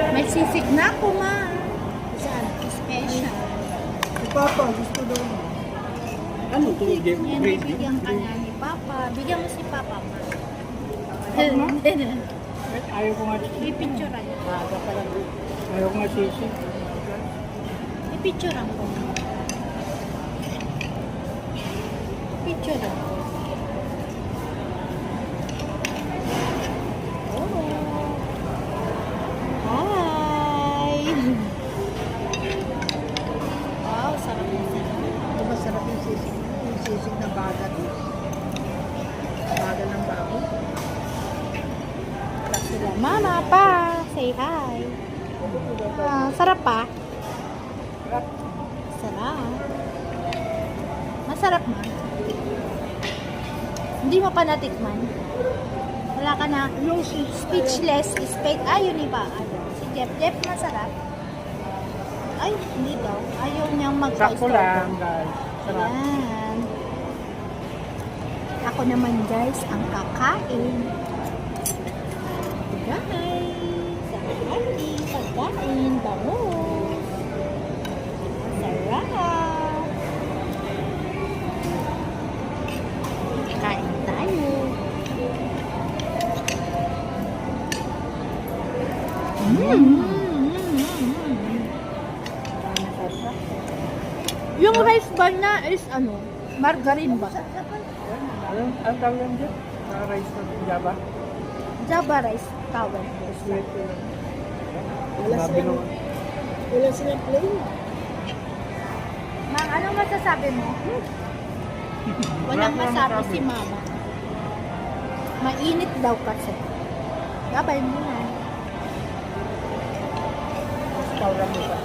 May sisig na ako, ma. Saan? Special. Si Papa, gusto daw mo. Ano to? Yan, Grade bibigyan ka na ni Papa. Bigyan mo si Papa, ma. Ayaw ko nga Ipicturean. Baga pa lang. Ayaw ko nga sisi. Ipicturean ko. Picturean ko. Hi! Wow, sarap na sarap. Di ba sarap yung sisig? Yung sisig na bagat. Bagat ng baboy. Sarap sila. Mama, pa! Say hi! Sarap pa? Sarap. Masarap man. Hindi mo pa natikman. Wala ka na. Yung speechless is fake. Ayaw ni ba? Si Jeff. Jeff, masarap. Ay, hindi daw. Ayaw niyang Sakto mag-store. lang, guys. Sarap. Ayan. Ako naman, guys, ang kakain. Guys, ang ating pagkain. Bangus. Sarap. Kain tayo. Yung rice ball na is ano? Margarine ba? Ang tawag yan dyan? Rice na Java? Java rice tawag. Sweet ko lang. Wala Sabi silang, nung- wala silang plain. Ma'am, anong masasabi mo? Walang masabi si mama. Mainit daw kasi. Gabay mo na. Tawag mo ba?